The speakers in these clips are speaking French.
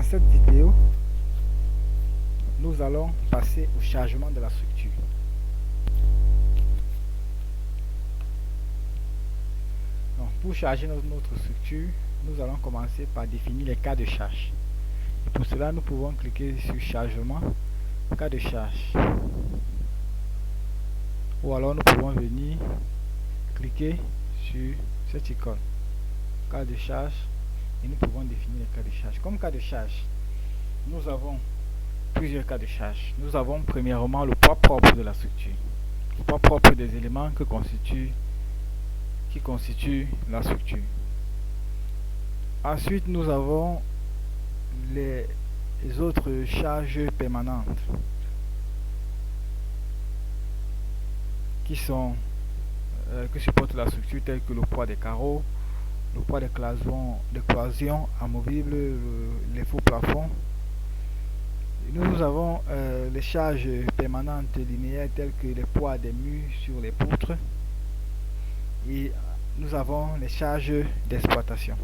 cette vidéo, nous allons passer au chargement de la structure. Donc, pour charger notre structure, nous allons commencer par définir les cas de charge. Et pour cela, nous pouvons cliquer sur chargement, cas de charge. Ou alors nous pouvons venir cliquer sur cette icône, cas de charge, et nous pouvons définir les cas de charge. Comme cas de charge, nous avons plusieurs cas de charge. Nous avons premièrement le poids propre de la structure, le poids propre des éléments qui constituent la structure. Ensuite, nous avons les autres charges permanentes qui supportent la structure, telles que le poids des carreaux, le poids des cloisons amovibles, les faux plafonds. Nous avons les charges permanentes linéaires telles que les poids des murs sur les poutres, et nous avons les charges d'exploitation.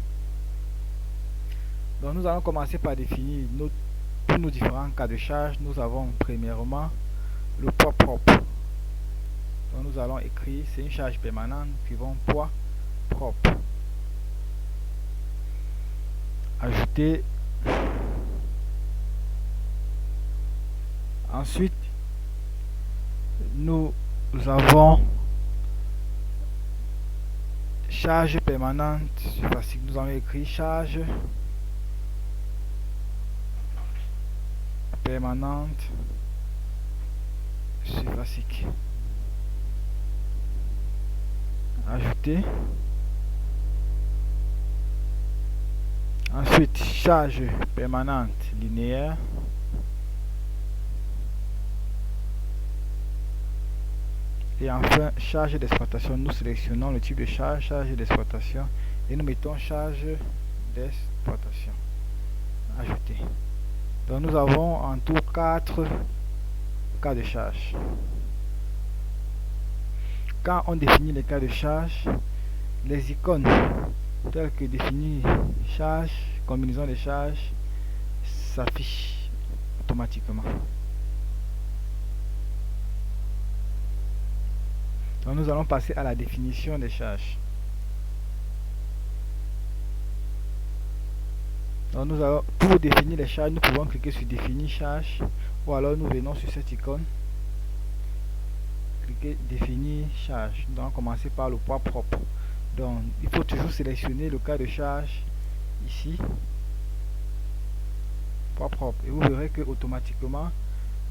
Donc nous allons commencer par définir tous nos différents cas de charge. Nous avons premièrement le poids propre. Donc nous allons écrire, c'est une charge permanente, suivant poids propre. Ajouter. Ensuite, nous avons charge permanente surfacique. Nous allons écrire charge permanente surfacique. Ajouter. Ensuite, charge permanente linéaire. Et enfin, charge d'exploitation. Nous sélectionnons le type de charge d'exploitation, et nous mettons charge d'exploitation. Ajouter. Donc nous avons en tout 4 cas de charge. Quand on définit les cas de charge, les icônes telles que définir charge, combinaison de charges, s'affichent automatiquement. Donc nous allons passer à la définition des charges. Donc pour définir les charges, nous pouvons cliquer sur définir charge, ou alors nous venons sur cette icône, cliquer définir charge. Nous allons commencer par le poids propre. Donc il faut toujours sélectionner le cas de charge ici, poids propre, et vous verrez que automatiquement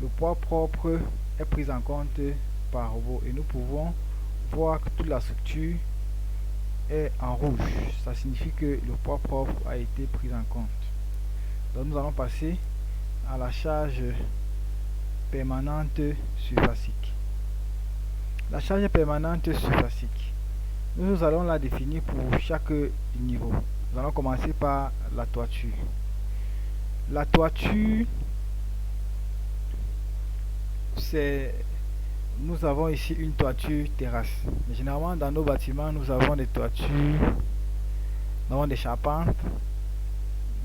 le poids propre est pris en compte par robot, et nous pouvons voir que toute la structure est en rouge. Ça signifie que le poids propre a été pris en compte. Donc nous allons passer à la charge permanente surfacique. La charge permanente surfacique, nous allons la définir pour chaque niveau. Nous allons commencer par la toiture. La toiture, nous avons ici une toiture terrasse. Mais généralement dans nos bâtiments, nous avons des toitures, nous avons des charpentes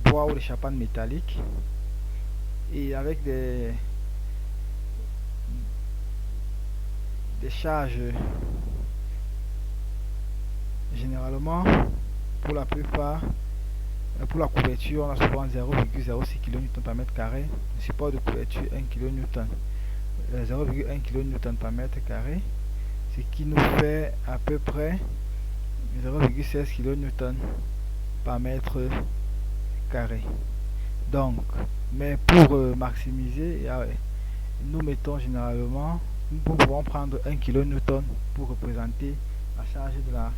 bois ou des charpentes métalliques, et avec des charges généralement, pour la plupart, pour la couverture, on a souvent 0,06 kN par mètre carré. Le support de couverture 1 kN, 0,1 kN par mètre carré, ce qui nous fait à peu près 0,16 kN par mètre carré. Donc, mais pour maximiser, nous mettons généralement, nous pouvons prendre 1 kN pour représenter la charge de la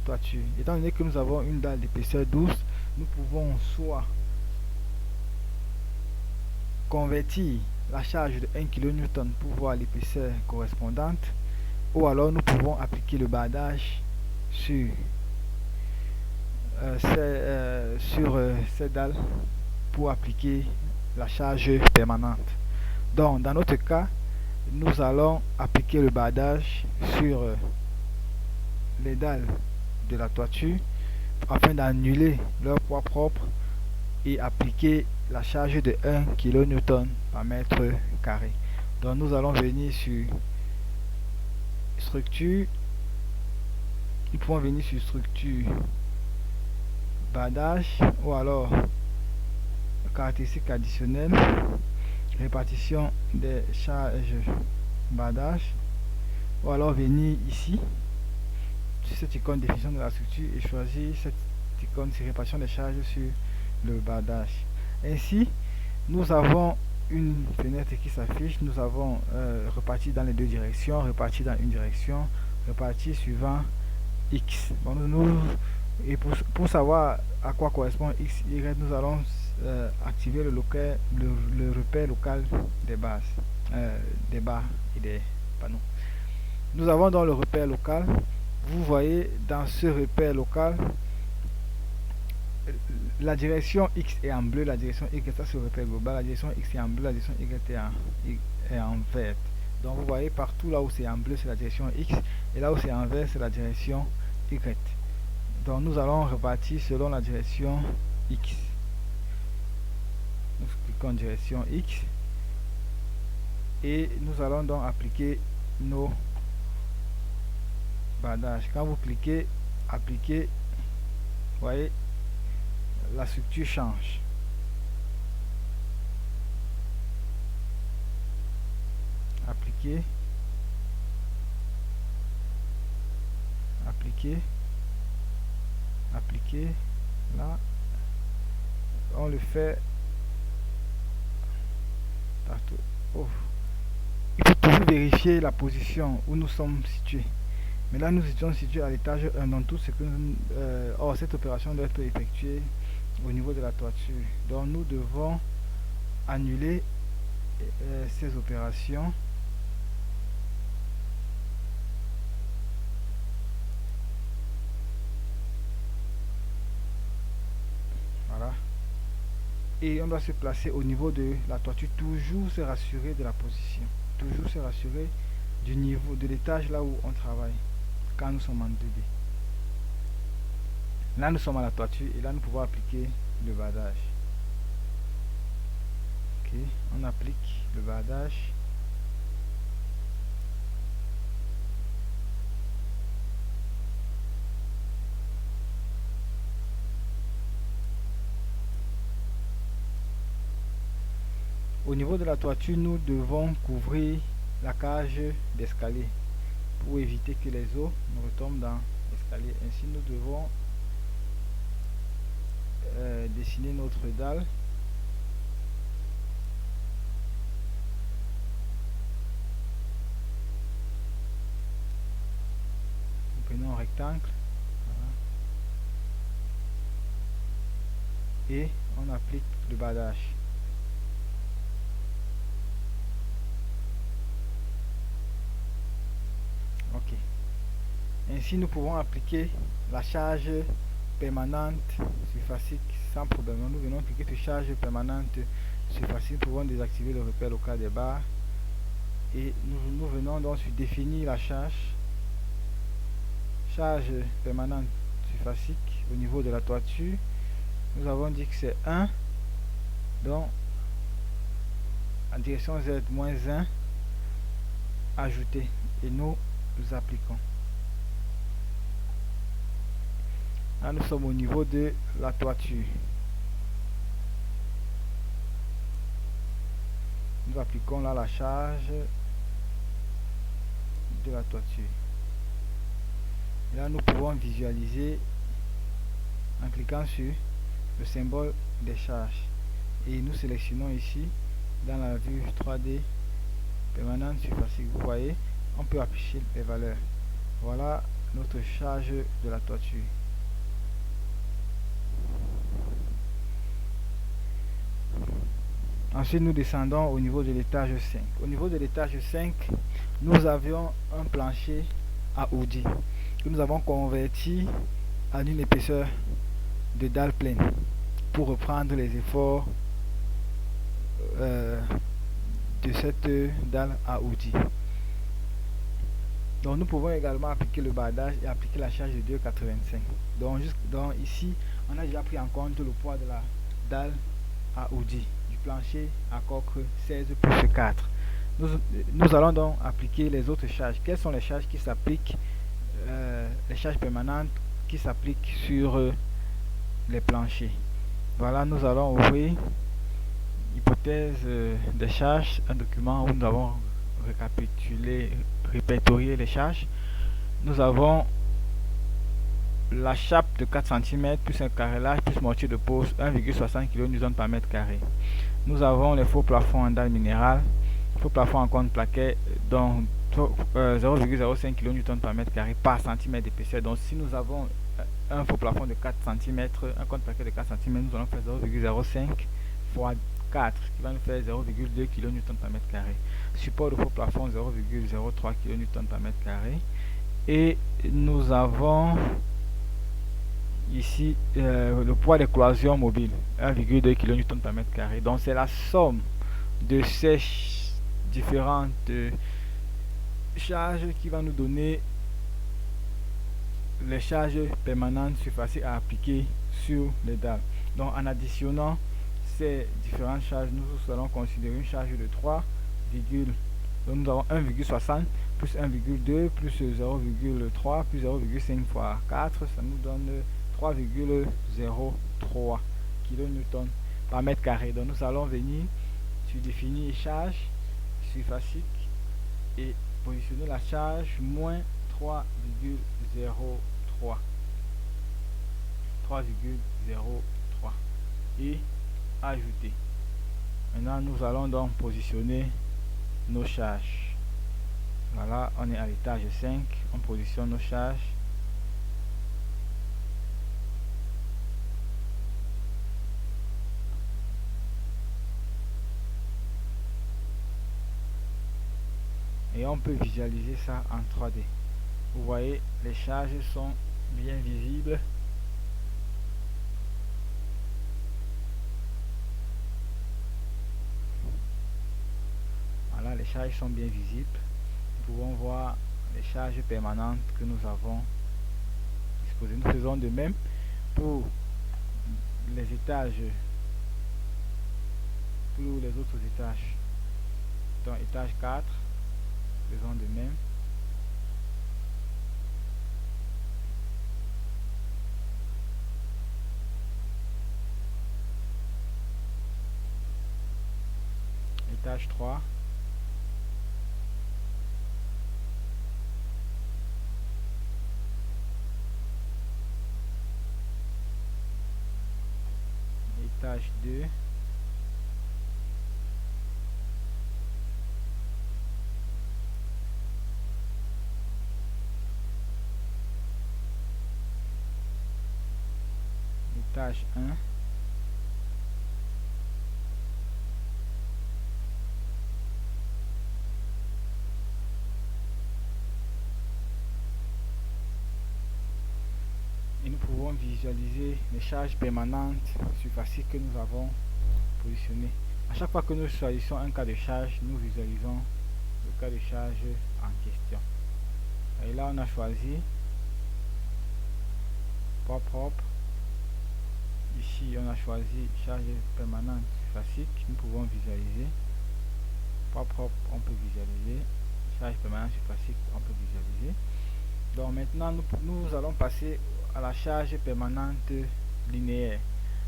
toiture. Étant donné que nous avons une dalle d'épaisseur 12, nous pouvons soit convertir la charge de 1 kN pour voir l'épaisseur correspondante, ou alors nous pouvons appliquer le badage sur ces dalles pour appliquer la charge permanente. Donc dans notre cas, nous allons appliquer le badage sur les dalles de la toiture afin d'annuler leur poids propre et appliquer la charge de 1 kN par mètre carré. Donc nous allons venir sur structure. Nous pouvons venir sur structure badage ou alors caractéristiques additionnelles, répartition des charges badage, ou alors venir ici sur cette icône définition de la structure et choisir cette icône sur répartition des charges sur le badage. Ainsi, nous avons une fenêtre qui s'affiche. Nous avons reparti dans les deux directions, reparti dans une direction, reparti suivant X. Bon, et pour savoir à quoi correspond X, Y, nous allons activer le repère local des bases, des barres et des panneaux. Nous avons dans le repère local, vous voyez dans ce repère local, la direction X est en bleu, la direction Y, ça c'est le repère global, la direction X est en bleu, la direction Y est en vert. Donc vous voyez partout là où c'est en bleu c'est la direction X et là où c'est en vert c'est la direction Y. Donc nous allons repartir selon la direction X. Nous cliquons direction X et nous allons donc appliquer nos badages. Quand vous cliquez appliquer, vous voyez la structure change. Appliquer, appliquer, appliquer. Là on le fait partout. Oh. Il faut toujours vérifier la position où nous sommes situés. Mais là nous étions situés à l'étage 1 dans tout ce que cette opération doit être effectuée au niveau de la toiture. Donc nous devons annuler ces opérations. Voilà. Et on doit se placer au niveau de la toiture, toujours se rassurer de la position, toujours se rassurer du niveau de l'étage là où on travaille quand nous sommes en 2D. Là nous sommes à la toiture et là nous pouvons appliquer le badage. Ok, on applique le badage. Au niveau de la toiture, nous devons couvrir la cage d'escalier pour éviter que les eaux ne retombent dans l'escalier. Ainsi, nous devons dessiner notre dalle. Nous prenons un rectangle. Voilà. Et on applique le badage. Ok. Ainsi, nous pouvons appliquer la charge permanente surfacique sans problème. Nous venons cliquer sur charge permanente surfacique. Nous pouvons désactiver le repère local des barres et nous venons donc sur définir la charge permanente surfacique au niveau de la toiture. Nous avons dit que c'est 1, donc en direction Z moins 1 ajouté et nous appliquons. Là nous sommes au niveau de la toiture. Nous appliquons là la charge de la toiture. Et là nous pouvons visualiser en cliquant sur le symbole des charges et nous sélectionnons ici dans la vue 3D permanente surfacique. Vous voyez, on peut afficher les valeurs. Voilà notre charge de la toiture. Ensuite, nous descendons au niveau de l'étage 5. Au niveau de l'étage 5, nous avions un plancher à Audi que nous avons converti en une épaisseur de dalle pleine pour reprendre les efforts de cette dalle à Audi. Donc nous pouvons également appliquer le badage et appliquer la charge de 2,85. Donc ici, on a déjà pris en compte le poids de la dalle à Audi, du plancher à coque 16 plus 4. Nous allons donc appliquer les autres charges. Quelles sont les charges qui s'appliquent, les charges permanentes qui s'appliquent sur les planchers? Voilà, nous allons ouvrir hypothèse des charges, un document où nous avons répertorié les charges. Nous avons la chape de 4 cm plus un carrelage plus mortier de pose 1,60 kN par mètre carré. Nous avons les faux plafonds en dalle minérale, faux plafond en contreplaqué dont 0,05 kN par mètre carré par centimètre d'épaisseur. Donc si nous avons un faux plafond de 4 cm, un contreplaqué de 4 cm, nous allons faire 0,05 fois 4 qui va nous faire 0,2 kN par mètre carré. Support de faux plafond 0,03 kN par mètre carré. Et nous avons ici le poids des cloisons mobiles 1,2 kN par mètre carré. Donc c'est la somme de ces différentes charges qui va nous donner les charges permanentes surfaciques à appliquer sur les dalles. Donc en additionnant ces différentes charges, nous allons considérer une charge de 3, donc nous avons 1,60 plus 1,2 plus 0,3 plus 0,5 fois 4, ça nous donne 3,03 kN par mètre carré. Donc nous allons venir sur définir charge surfacique et positionner la charge moins 3,03 et ajouter. Maintenant nous allons donc positionner nos charges. Voilà, on est à l'étage 5, on positionne nos charges. Et on peut visualiser ça en 3D. Vous voyez, les charges sont bien visibles. Voilà, les charges sont bien visibles. Nous pouvons voir les charges permanentes que nous avons disposées. Nous faisons de même pour les étages, pour les autres étages. Dans étage 4, faisons de même. Étage 3. Étage 2. Étage 1. Et nous pouvons visualiser les charges permanentes surfaciques que nous avons positionnées. À chaque fois que nous choisissons un cas de charge, nous visualisons le cas de charge en question. Et là, on a choisi poids propre. Ici, on a choisi charge permanente surfacique. Nous pouvons visualiser. Poids propre, on peut visualiser. Charge permanente surfacique, on peut visualiser. Donc maintenant, nous allons passer à la charge permanente linéaire.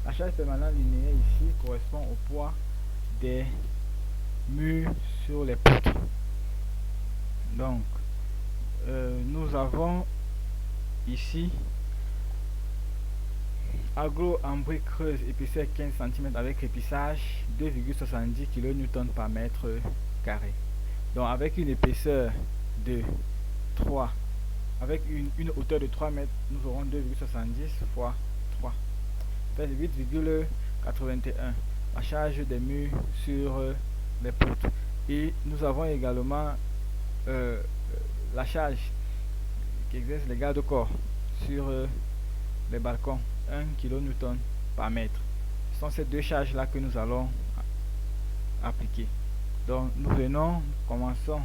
La charge permanente linéaire ici correspond au poids des murs sur les poutres. Donc, nous avons ici aglo en brique creuse épaisseur 15 cm avec épissage 2,70 kN par mètre carré. Donc avec une épaisseur de 3, avec une hauteur de 3 mètres, nous aurons 2,70 fois 3, fait 8,81 la charge des murs sur les poutres. Et nous avons également la charge qui exerce les garde-corps sur les balcons, 1 kN par mètre. Ce sont ces deux charges là que nous allons appliquer. Donc nous commençons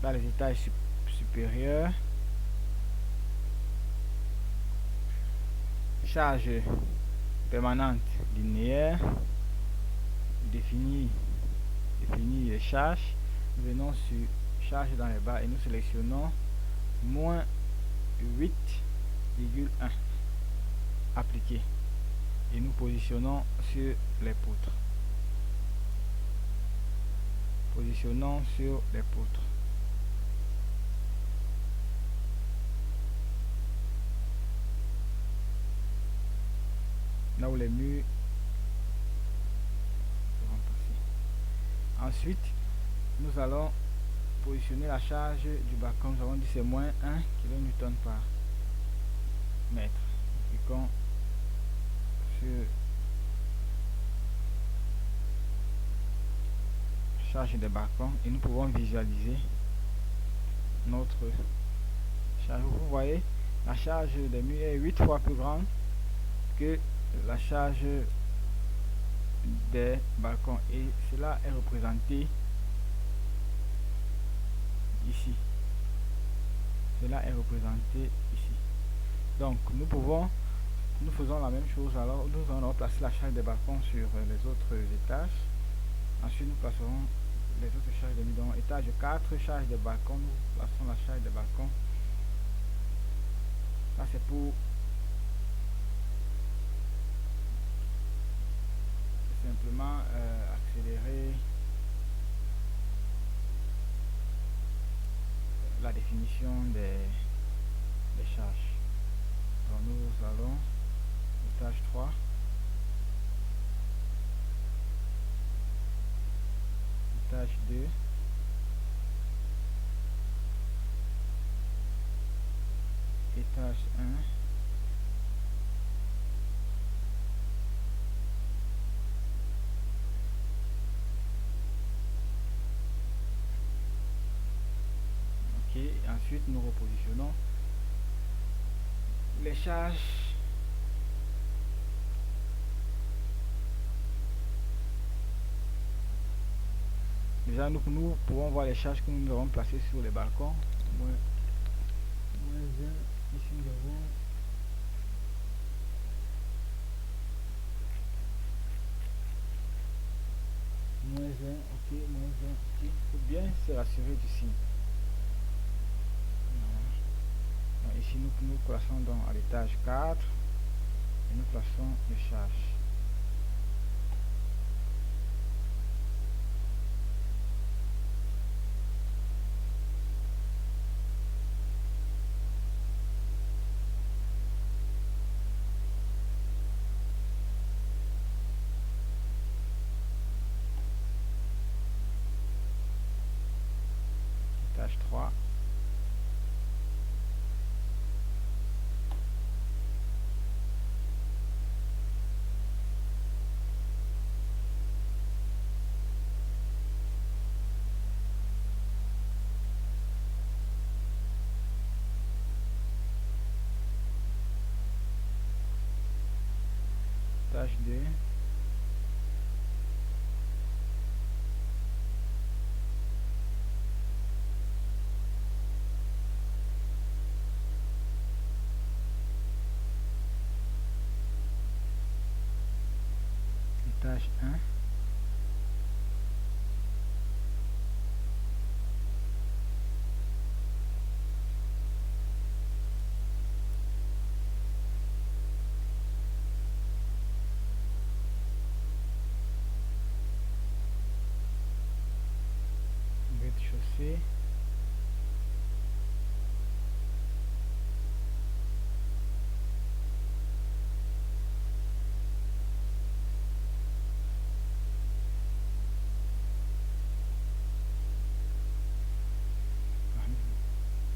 dans les étages supérieurs. Charge permanente linéaire. définir les charges, nous venons sur charge dans les barres et nous sélectionnons moins 8,1 appliqué et nous positionnons sur les poutres. Là où les murs vont passer. Ensuite, nous allons positionner la charge du balcon. Nous avons dit c'est moins 1 kN par mètre. Nous cliquons sur charge des balcons et nous pouvons visualiser notre charge. Vous voyez, la charge des murs est 8 fois plus grande que la charge des balcons et cela est représenté ici. Donc nous faisons la même chose. Alors nous allons placer la charge des balcons sur les autres étages. Ensuite nous placerons les autres charges des murs. Donc étage 4, charge des balcons, nous plaçons la charge des balcons. Ça c'est pour simplement accélérer la définition des charges. Donc nous allons étage 3, étage 2, étage 1, ok, et ensuite nous repositionnons les charges déjà. Nous pouvons voir les charges que nous avons placées sur les balcons. Moins 1, ici nous avons moins 1, ok, moins 1, ok. Il faut bien se rassurer du signe. Ici nous plaçons donc à l'étage 4 et nous plaçons les charges. Étage 3. Étage 2. Étage 1. Rez-de-chaussée.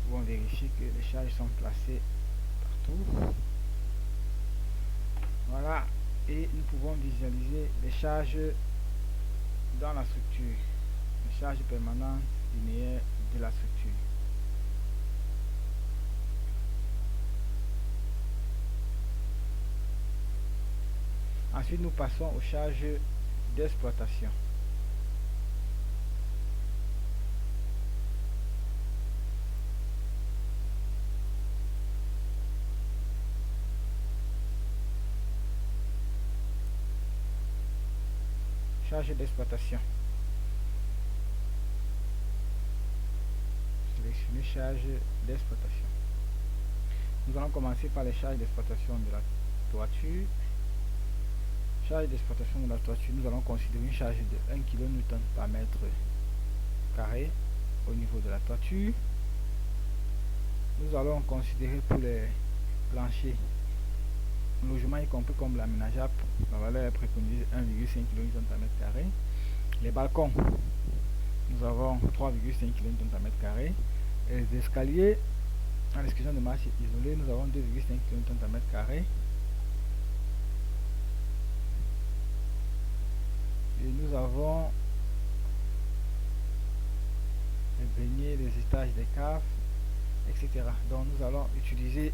Nous pouvons vérifier que les charges sont placées partout. Voilà, et nous pouvons visualiser les charges dans la structure, les charges permanentes linéaires de la structure. Ensuite, nous passons aux charges d'exploitation. charge d'exploitation. Sélectionner charge d'exploitation. Nous allons commencer par les charges d'exploitation de la toiture. Charge d'exploitation de la toiture, nous allons considérer une charge de 1 kN par mètre carré au niveau de la toiture. Nous allons considérer pour les planchers, logement y compris comme l'aménageable, la valeur est préconisée 1,5 kN par mètre carré. Les balcons, nous avons 3,5 kN par mètre carré. Et les escaliers, à l'exclusion de masse isolée, nous avons 2,5 kN par mètre carré. Et nous avons les greniers, les étages des caves, etc. Donc nous allons utiliser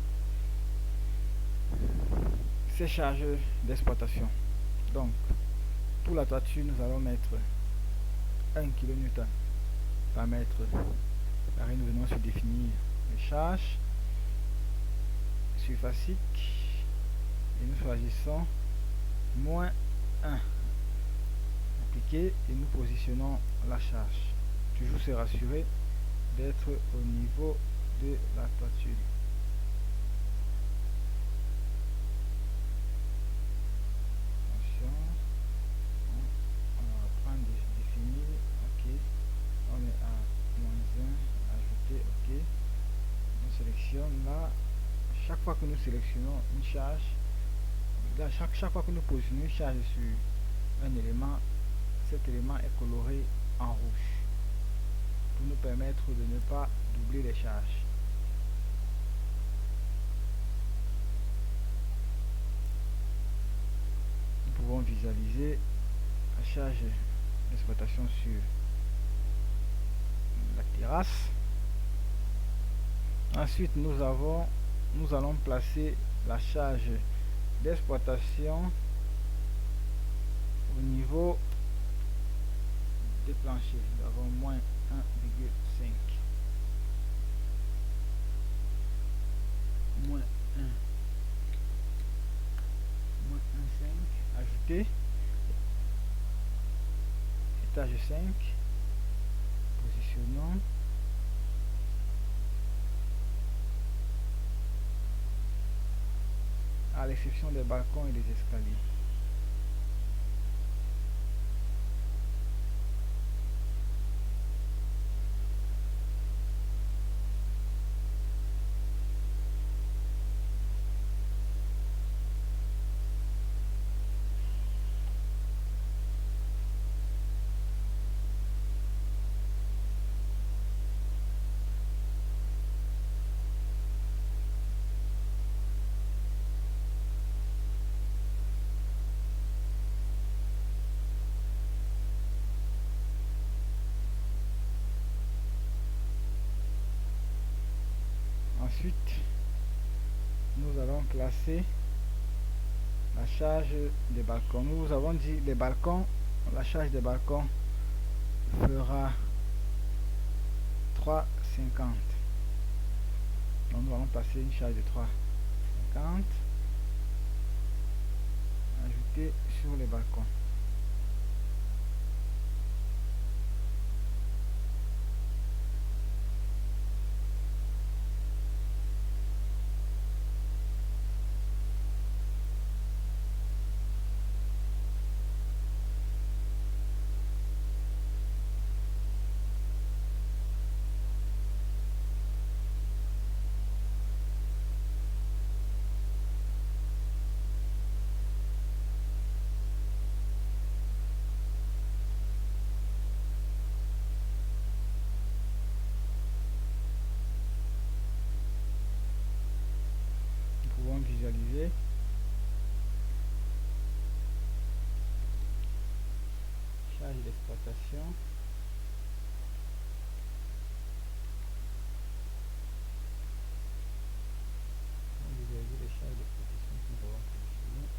ces charges d'exploitation. Donc pour la toiture, nous allons mettre 1 kN par mètre carré. Nous venons se définir les charges surfaciques et nous choisissons -1 appliqué et nous positionnons la charge. Toujours se rassurer d'être au niveau de la toiture. Attention, on va reprendre définir, ok, on est à -1, ajouter, ok, on sélectionne là. Chaque fois que nous sélectionnons une charge, là, chaque fois que nous positionnons une charge sur un élément, cet élément est coloré en rouge pour nous permettre de ne pas doubler les charges. Nous pouvons visualiser la charge d'exploitation sur la terrasse. Ensuite, nous allons placer la charge d'exploitation au niveau des planchers. Nous avons -1,5, -1,5, ajouter, étage 5, positionnons. À l'exception des balcons et des escaliers. Ensuite, nous allons placer la charge des balcons. Nous avons dit les balcons, la charge des balcons fera 3,50. Donc nous allons placer une charge de 3,50 ajouter sur les balcons. Visualiser charge d'exploitation, visualiser les charges d'exploitation que nous avons positionnées.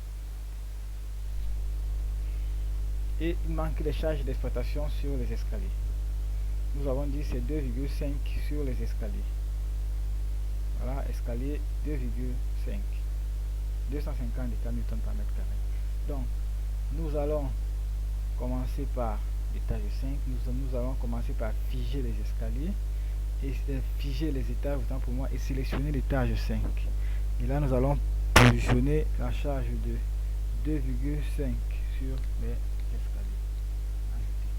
Et il manque les charges d'exploitation sur les escaliers. Nous avons dit c'est 2,5 sur les escaliers. Voilà, escalier 2,5, 250 Newton par mètre carré. Donc nous allons commencer par l'étage 5. Nous allons commencer par figer les escaliers et figer les étages, autant pour moi, et sélectionner l'étage 5. Et là, nous allons positionner la charge de 2,5 sur les escaliers. Ajouter.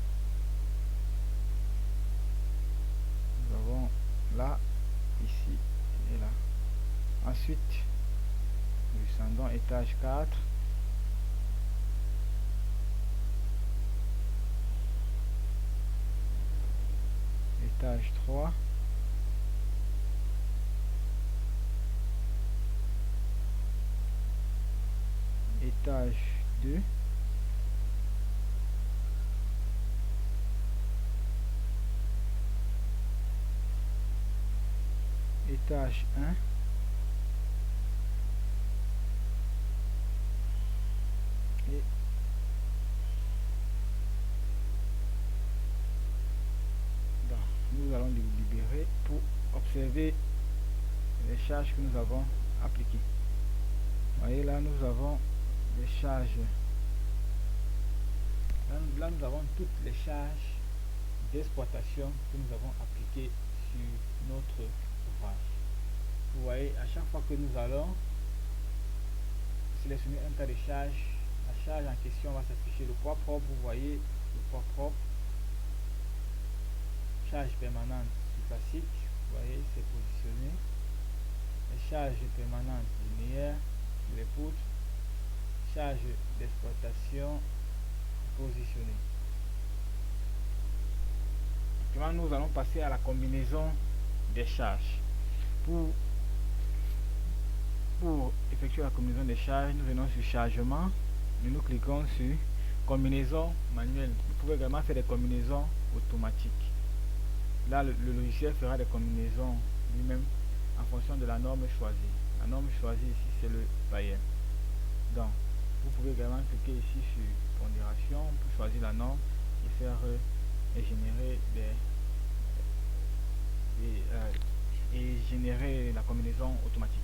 Nous avons là, ici et là. Ensuite, nous descendons étage 4. Étage 3. Étage 2. Étage 1. Et nous allons libérer pour observer les charges que nous avons appliquées. Vous voyez là, nous avons les charges. Là, nous avons toutes les charges d'exploitation que nous avons appliquées sur notre ouvrage. Vous voyez, à chaque fois que nous allons sélectionner un tas de charges, la charge en question va s'afficher. Le poids propre, vous voyez, le poids propre. Charge permanente classique, vous voyez, c'est positionné. Les charges permanentes linéaires sur les poutres. Charge d'exploitation positionnée. Maintenant, nous allons passer à la combinaison des charges. Pour effectuer la combinaison des charges, nous venons sur chargement et nous cliquons sur combinaison manuelle. Vous pouvez également faire des combinaisons automatiques. Là, le logiciel fera des combinaisons lui-même en fonction de la norme choisie. La norme choisie ici, c'est le païen. Donc, vous pouvez également cliquer ici sur pondération pour choisir la norme et faire générer générer la combinaison automatique.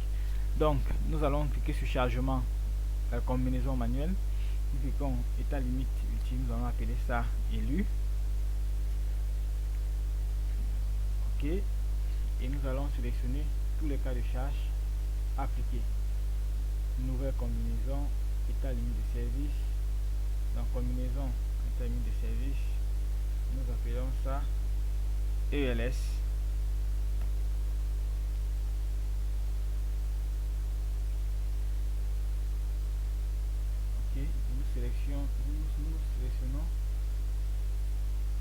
Donc, nous allons cliquer sur chargement, la combinaison manuelle. Nous cliquons état limite ultime, nous allons appeler ça élu. OK. Et nous allons sélectionner tous les cas de charge appliqués. Nouvelle combinaison, état limite de service. Dans combinaison, état limite de service, nous appelons ça ELS. OK. Nous sélectionnons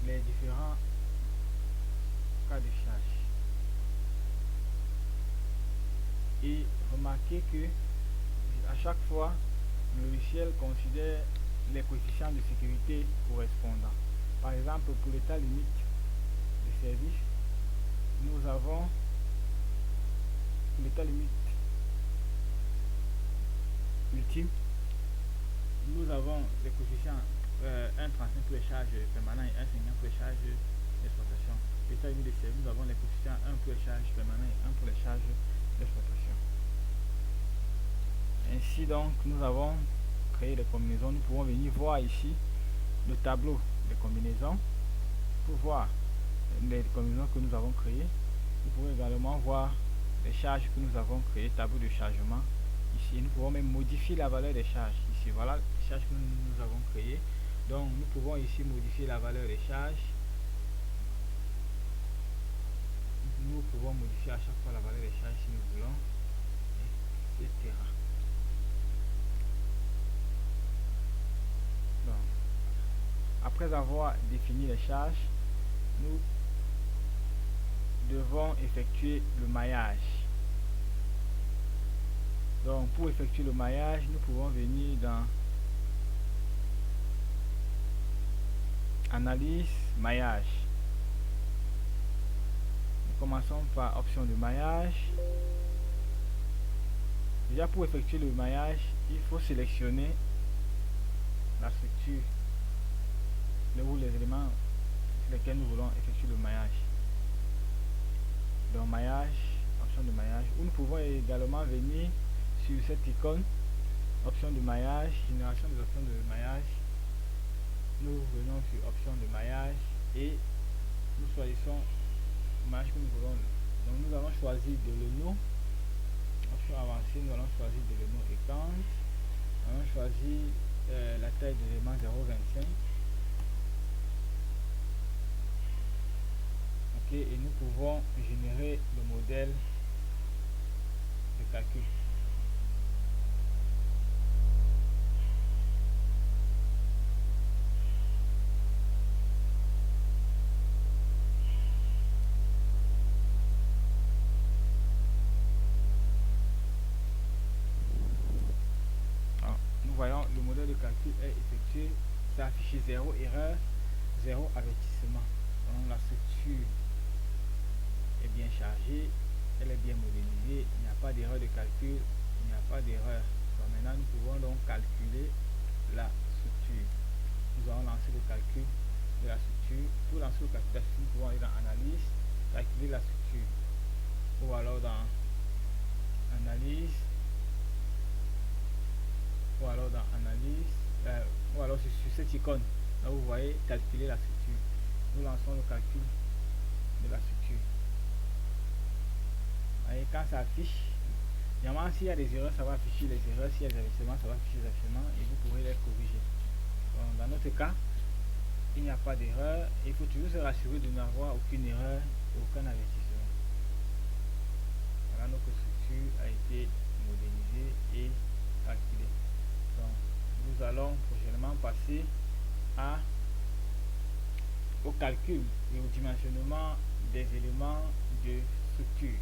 les différents cas de charge. Et remarquez que à chaque fois, le logiciel considère les coefficients de sécurité correspondants. Par exemple, pour l'état limite de service, nous avons l'état limite ultime, nous avons les coefficients 1,35 pour les charges permanentes et 1,50 pour les charges d'exploitation. L'état limite de service, nous avons les coefficients 1 pour les charges permanentes et 1 pour les charges d'exploitation. Ainsi donc, nous avons créé des combinaisons. Nous pouvons venir voir ici le tableau des combinaisons pour voir les combinaisons que nous avons créées. Nous pouvons également voir les charges que nous avons créées, tableau de chargement ici. Nous pouvons même modifier la valeur des charges ici. Voilà les charges que nous avons créées. Donc nous pouvons ici modifier la valeur des charges. Nous pouvons modifier à chaque fois la valeur des charges si nous voulons, etc. Donc, après avoir défini les charges, nous devons effectuer le maillage. Donc pour effectuer le maillage, nous pouvons venir dans analyse, maillage. Nous commençons par option de maillage. Déjà pour effectuer le maillage, il faut sélectionner la structure, les éléments sur lesquels nous voulons effectuer le maillage. Donc maillage, option de maillage, où nous pouvons également venir sur cette icône, option de maillage, génération des options de maillage. nous venons sur option de maillage et nous choisissons le maillage que nous voulons. Donc nous allons choisir de l'eau. Option avancée, nous allons choisir de l'eau et quand nous allons choisir la taille de l'élément 0,25. Ok, et nous pouvons générer le modèle de calcul. Nous voyons le modèle de calcul est effectué, c'est affiché 0 erreur, 0 avertissement. Donc la structure est bien chargée, elle est bien modélisée, il n'y a pas d'erreur de calcul, il n'y a pas d'erreur. Donc maintenant nous pouvons donc calculer la structure. Nous allons lancer le calcul de la structure. Pour lancer le calcul de la structure, nous pouvons aller dans analyse, calculer la structure, ou alors dans analyse, ou alors dans analyse, ou alors sur cette icône là vous voyez calculer la structure. Nous lançons le calcul de la structure. Et quand ça affiche, évidemment s'il y a des erreurs ça va afficher les erreurs, s'il y a des avertissements ça va afficher les avertissements et vous pourrez les corriger. Donc, dans notre cas il n'y a pas d'erreur, il faut toujours se rassurer de n'avoir aucune erreur et aucun avertissement. Voilà, notre structure a été modélisée et calculée. Donc nous allons prochainement passer au calcul et au dimensionnement des éléments de structure.